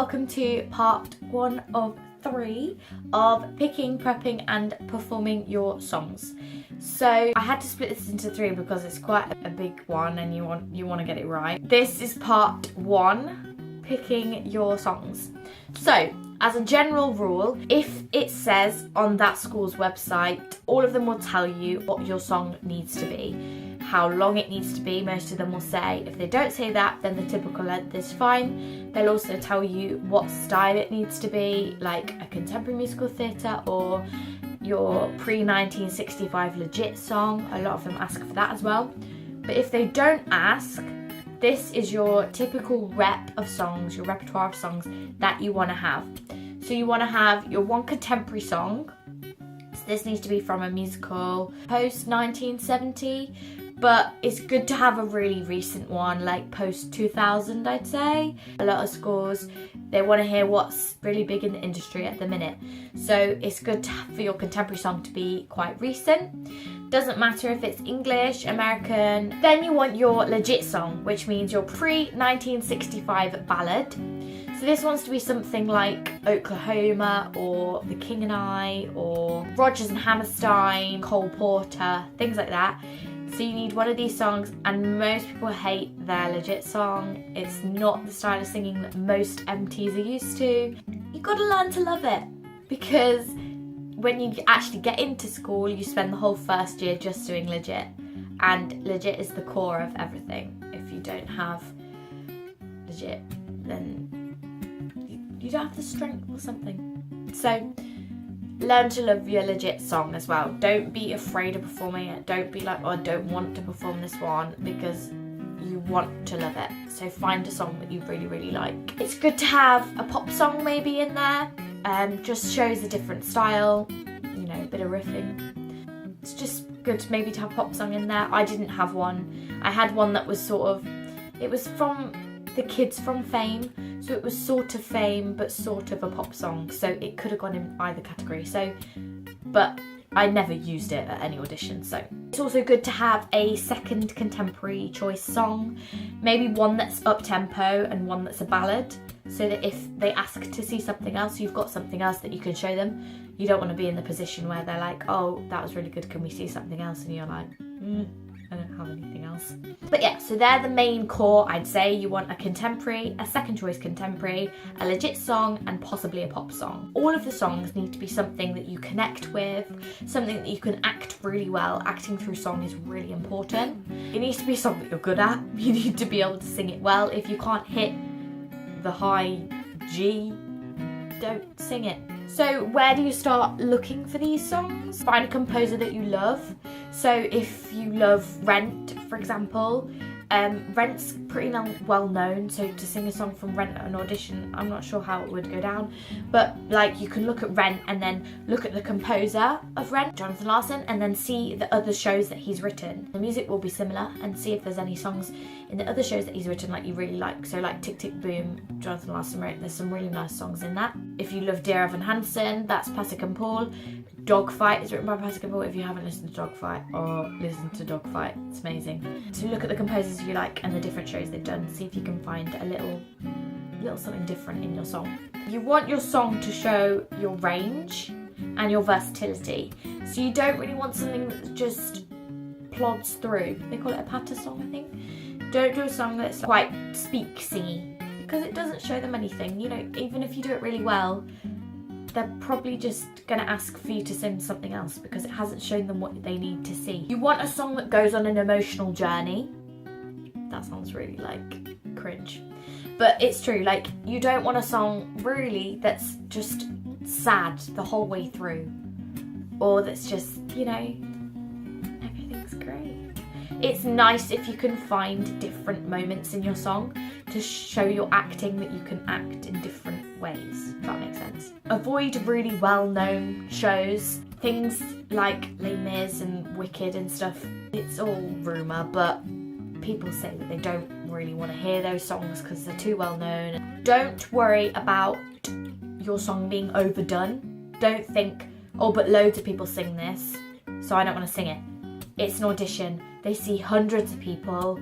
welcome to part 1 of 3 of picking, prepping and performing your songs. So I had to split this into 3 because it's quite a big one and you want to get it right. This is part 1, picking your songs. So as a general rule, if it says on that school's website, all of them will tell you what your song needs to be, how long it needs to be. Most of them will say. If they don't say that, then the typical length is fine. They'll also tell you what style it needs to be, like a contemporary musical theatre or your pre-1965 legit song. A lot of them ask for that as well. But if they don't ask, this is your typical rep of songs, your repertoire of songs that you want to have. So you want to have your one contemporary song. So this needs to be from a musical post 1970, but it's good to have a really recent one, like post 2000, I'd say. A lot of schools, they want to hear what's really big in the industry at the minute. So it's good for your contemporary song to be quite recent. Doesn't matter if it's English, American. Then you want your legit song, which means your pre-1965 ballad. So this wants to be something like Oklahoma or The King and I or Rodgers and Hammerstein, Cole Porter, things like that. So you need one of these songs, and most people hate their legit song. It's not the style of singing that most MTs are used to. You've got to learn to love it, because when you actually get into school, you spend the whole first year just doing legit, and legit is the core of everything. If you don't have legit, then you don't have the strength or something. So learn to love your legit song as well. Don't be afraid of performing it. Don't be like, oh, I don't want to perform this one, because you want to love it. So find a song that you really, really like. It's good to have a pop song maybe in there. Just shows a different style, you know, a bit of riffing. It's just good maybe to have a pop song in there. I didn't have one. I had one that was sort of, it was from the kids from Fame, so it was sort of Fame but sort of a pop song, so it could have gone in either category. So, but I never used it at any audition. So it's also good to have a second contemporary choice song, maybe one that's up tempo and one that's a ballad, so that if they ask to see something else, you've got something else that you can show them. You don't want to be in the position where they're like, oh, that was really good, can we see something else? And you're like, I don't have anything else. But yeah, so they're the main core, I'd say. You want a contemporary, a second choice contemporary, a legit song, and possibly a pop song. All of the songs need to be something that you connect with, something that you can act really well. Acting through song is really important. It needs to be something you're good at. You need to be able to sing it well. If you can't hit the high G, don't sing it. So where do you start looking for these songs? Find a composer that you love. So if you love Rent, for example, Rent's pretty well known, so to sing a song from Rent at an audition, I'm not sure how it would go down, but like you can look at Rent and then look at the composer of Rent, Jonathan Larson, and then see the other shows that he's written. The music will be similar, and see if there's any songs in the other shows that he's written like you really like. So like Tick Tick Boom, Jonathan Larson wrote, there's some really nice songs in that. If you love Dear Evan Hansen, that's Pasek and Paul. Dogfight is written by Pasek and Paul. If you haven't listened to Dogfight, or listen to Dogfight, it's amazing. So look at the composers you like and the different shows they've done. See if you can find a little something different in your song. You want your song to show your range and your versatility. So you don't really want something that just plods through. They call it a patter song, I think. Don't do a song that's quite speak-singy, because it doesn't show them anything. You know, even if you do it really well, they're probably just going to ask for you to sing something else because it hasn't shown them what they need to see. You want a song that goes on an emotional journey. That sounds really like cringe, but it's true. Like, you don't want a song really that's just sad the whole way through, or that's just, you know, everything's great. It's nice if you can find different moments in your song to show your acting, that you can act in different ways, if that makes sense. Avoid really well-known shows, things like Les Mis and Wicked and stuff. It's all rumour, but people say that they don't really want to hear those songs because they're too well-known. Don't worry about your song being overdone. Don't think, oh, but loads of people sing this, so I don't want to sing it. It's an audition. They see hundreds of people.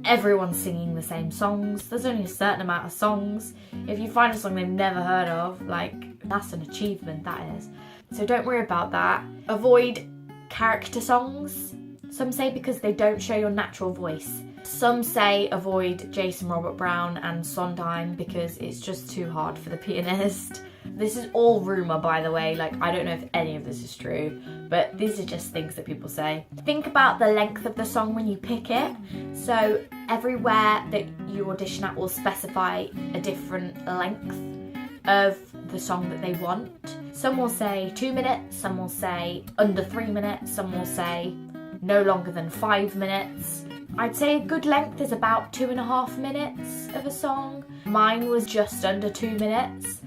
everyone's singing the same songs. There's only a certain amount of songs. If you find a song they've never heard of, like, that's an achievement, that is. So don't worry about that. Avoid character songs. Some say because they don't show your natural voice. Some say avoid Jason Robert Brown and Sondheim because it's just too hard for the pianist. This is all rumour, by the way, like I don't know if any of this is true, but these are just things that people say. Think about the length of the song when you pick it. So everywhere that you audition at will specify a different length of the song that they want. Some will say 2 minutes, some will say under 3 minutes, some will say no longer than 5 minutes. I'd say a good length is about 2.5 minutes of a song. Mine was just under 2 minutes.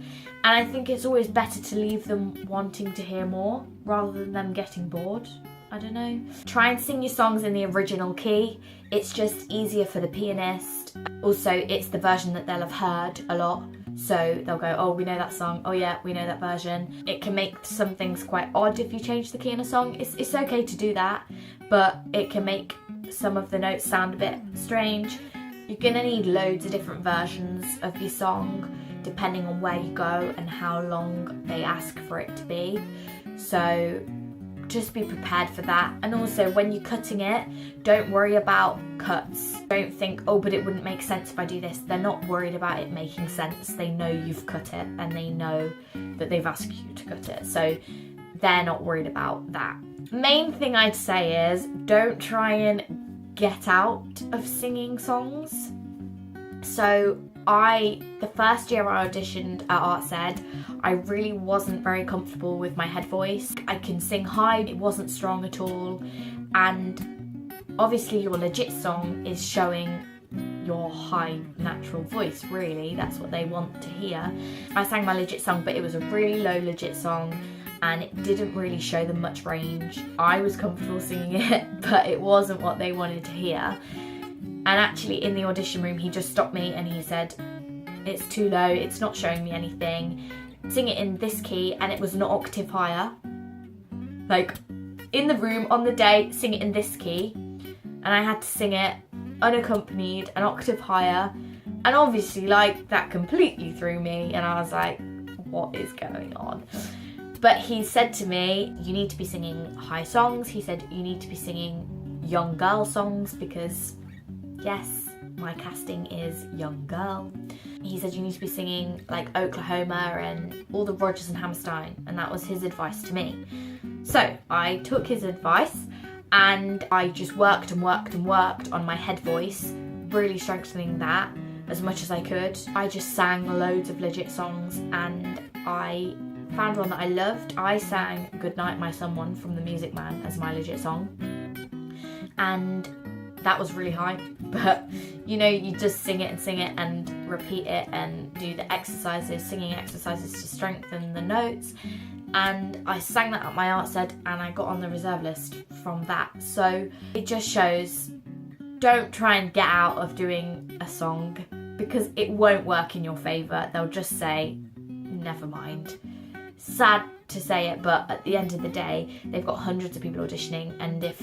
And I think it's always better to leave them wanting to hear more rather than them getting bored. I don't know. Try and sing your songs in the original key. It's just easier for the pianist. Also, it's the version that they'll have heard a lot. So they'll go, oh, we know that song. Oh yeah, we know that version. It can make some things quite odd if you change the key in a song. It's okay to do that, but it can make some of the notes sound a bit strange. You're gonna need loads of different versions of your song depending on where you go and how long they ask for it to be. So just be prepared for that. And also when you're cutting it, don't worry about cuts. Don't think, oh, but it wouldn't make sense if I do this. They're not worried about it making sense. They know you've cut it and they know that they've asked you to cut it. So they're not worried about that. Main thing I'd say is don't try and get out of singing songs. So the first year I auditioned at Arts Ed, I really wasn't very comfortable with my head voice. I can sing high, it wasn't strong at all, and obviously your legit song is showing your high natural voice, really. That's what they want to hear. I sang my legit song, but it was a really low legit song and it didn't really show them much range. I was comfortable singing it, but it wasn't what they wanted to hear. And actually in the audition room, he just stopped me and he said, it's too low, it's not showing me anything. Sing it in this key, and it was an octave higher. Like, in the room, on the day, sing it in this key. And I had to sing it unaccompanied, an octave higher. And obviously, like, that completely threw me. And I was like, what is going on? But he said to me, you need to be singing high songs. He said, you need to be singing young girl songs because, yes, my casting is young girl. He said you need to be singing like Oklahoma and all the Rodgers and Hammerstein, and that was his advice to me. So I took his advice and I just worked and worked and worked on my head voice, really strengthening that as much as I could. I just sang loads of legit songs and I found one that I loved. I sang Goodnight My Someone from The Music Man as my legit song, and that was really high, but you know, you just sing it and repeat it and do the exercises, singing exercises to strengthen the notes. And I sang that at my Arts Ed and I got on the reserve list from that. So it just shows, don't try and get out of doing a song because it won't work in your favour. They'll just say, never mind. Sad to say it, but at the end of the day, they've got hundreds of people auditioning, and if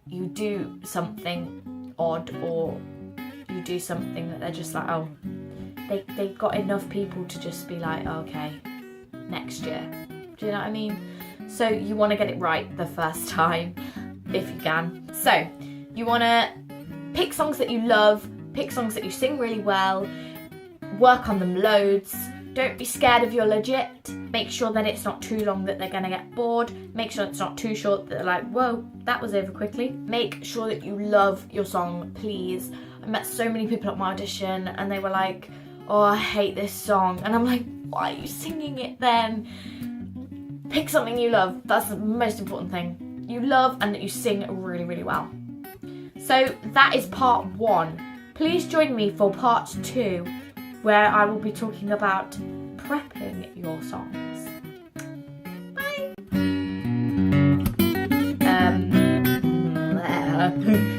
you do something odd or you do something that they're just like, oh, they've got enough people to just be like, oh, okay, next year. Do you know what I mean? So you want to get it right the first time if you can. So you want to pick songs that you love, pick songs that you sing really well, work on them loads. Don't be scared of your legit. Make sure that it's not too long that they're going to get bored. Make sure it's not too short that they're like, whoa, that was over quickly. Make sure that you love your song, please. I met so many people at my audition and they were like, oh, I hate this song. And I'm like, why are you singing it then? Pick something you love. That's the most important thing. You love and that you sing really, really well. So that is part 1. Please join me for part 2, where I will be talking about prepping your songs. Bye!